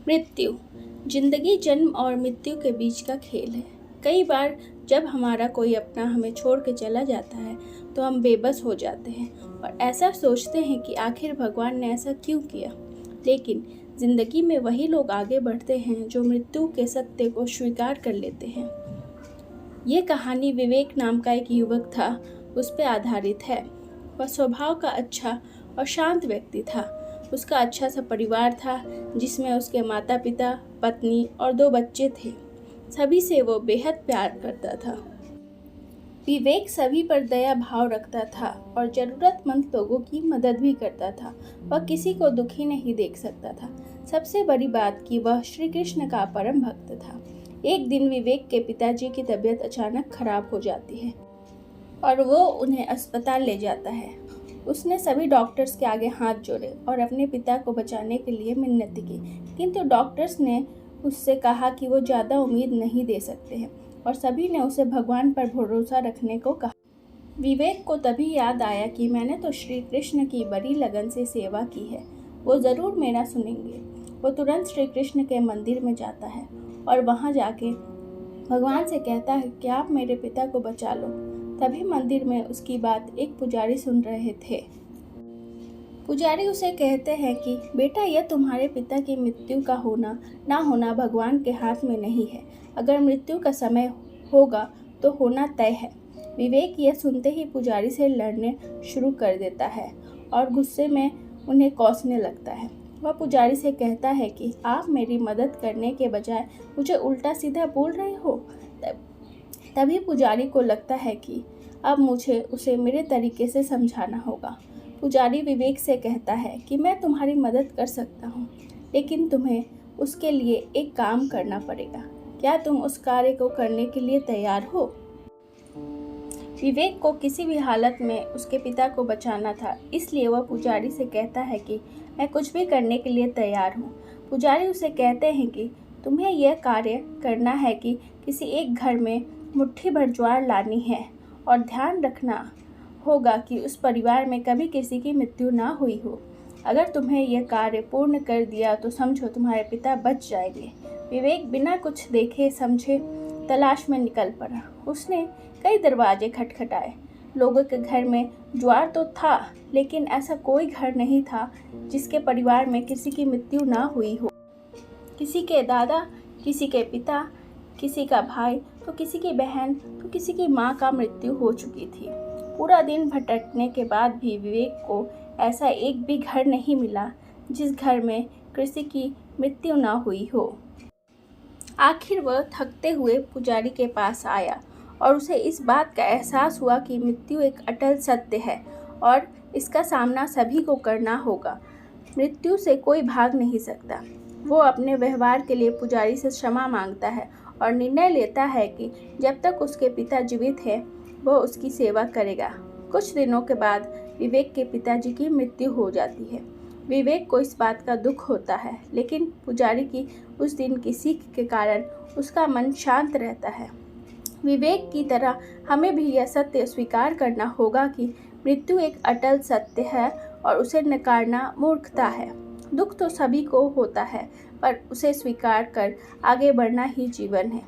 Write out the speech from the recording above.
मृत्यु जिंदगी जन्म और मृत्यु के बीच का खेल है। कई बार जब हमारा कोई अपना हमें छोड़ के चला जाता है तो हम बेबस हो जाते हैं और ऐसा सोचते हैं कि आखिर भगवान ने ऐसा क्यों किया। लेकिन जिंदगी में वही लोग आगे बढ़ते हैं जो मृत्यु के सत्य को स्वीकार कर लेते हैं। ये कहानी विवेक नाम का एक युवक था, उस पर आधारित है। वह स्वभाव का अच्छा और शांत व्यक्ति था। उसका अच्छा सा परिवार था जिसमें उसके माता पिता, पत्नी और 2 बच्चे थे। सभी से वो बेहद प्यार करता था। विवेक सभी पर दया भाव रखता था और ज़रूरतमंद लोगों की मदद भी करता था। वह किसी को दुखी नहीं देख सकता था। सबसे बड़ी बात कि वह श्री कृष्ण का परम भक्त था। एक दिन विवेक के पिताजी की तबीयत अचानक खराब हो जाती है और वो उन्हें अस्पताल ले जाता है। उसने सभी डॉक्टर्स के आगे हाथ जोड़े और अपने पिता को बचाने के लिए मिन्नत की, किंतु डॉक्टर्स ने उससे कहा कि वो ज़्यादा उम्मीद नहीं दे सकते हैं और सभी ने उसे भगवान पर भरोसा रखने को कहा। विवेक को तभी याद आया कि मैंने तो श्री कृष्ण की बड़ी लगन से सेवा की है, वो ज़रूर मेरा सुनेंगे। वो तुरंत श्री कृष्ण के मंदिर में जाता है और वहाँ जाके भगवान से कहता है कि आप मेरे पिता को बचा लो। तभी मंदिर में उसकी बात एक पुजारी सुन रहे थे। पुजारी उसे कहते हैं कि बेटा, यह तुम्हारे पिता की मृत्यु का होना ना होना भगवान के हाथ में नहीं है। अगर मृत्यु का समय होगा तो होना तय है। विवेक यह सुनते ही पुजारी से लड़ने शुरू कर देता है और गुस्से में उन्हें कोसने लगता है। वह पुजारी से कहता है कि आप मेरी मदद करने के बजाय मुझे उल्टा सीधा बोल रहे हो। तभी पुजारी को लगता है कि अब मुझे उसे मेरे तरीके से समझाना होगा। पुजारी विवेक से कहता है कि मैं तुम्हारी मदद कर सकता हूँ, लेकिन तुम्हें उसके लिए एक काम करना पड़ेगा। क्या तुम उस कार्य को करने के लिए तैयार हो? विवेक को किसी भी हालत में उसके पिता को बचाना था, इसलिए वह पुजारी से कहता है कि मैं कुछ भी करने के लिए तैयार हूँ। पुजारी उसे कहते हैं कि तुम्हें यह कार्य करना है कि किसी एक घर में मुट्ठी भर ज्वार लानी है और ध्यान रखना होगा कि उस परिवार में कभी किसी की मृत्यु ना हुई हो। अगर तुम्हें यह कार्य पूर्ण कर दिया तो समझो तुम्हारे पिता बच जाएंगे। विवेक बिना कुछ देखे समझे तलाश में निकल पड़ा। उसने कई दरवाजे खटखटाए। लोगों के घर में ज्वार तो था, लेकिन ऐसा कोई घर नहीं था जिसके परिवार में किसी की मृत्यु ना हुई हो। किसी के दादा, किसी के पिता, किसी का भाई, तो किसी की बहन, तो किसी की माँ का मृत्यु हो चुकी थी। पूरा दिन भटकने के बाद भी विवेक को ऐसा एक भी घर नहीं मिला जिस घर में किसी की मृत्यु ना हुई हो। आखिर वह थकते हुए पुजारी के पास आया और उसे इस बात का एहसास हुआ कि मृत्यु एक अटल सत्य है और इसका सामना सभी को करना होगा। मृत्यु से कोई भाग नहीं सकता। वो अपने व्यवहार के लिए पुजारी से क्षमा मांगता है और निर्णय लेता है कि जब तक उसके पिता जीवित है वह उसकी सेवा करेगा। कुछ दिनों के बाद विवेक के पिताजी की मृत्यु हो जाती है। विवेक को इस बात का दुख होता है, लेकिन पुजारी की उस दिन की सीख के कारण उसका मन शांत रहता है। विवेक की तरह हमें भी यह सत्य स्वीकार करना होगा कि मृत्यु एक अटल सत्य है और उसे नकारना मूर्खता है। दुख तो सभी को होता है, पर उसे स्वीकार कर आगे बढ़ना ही जीवन है।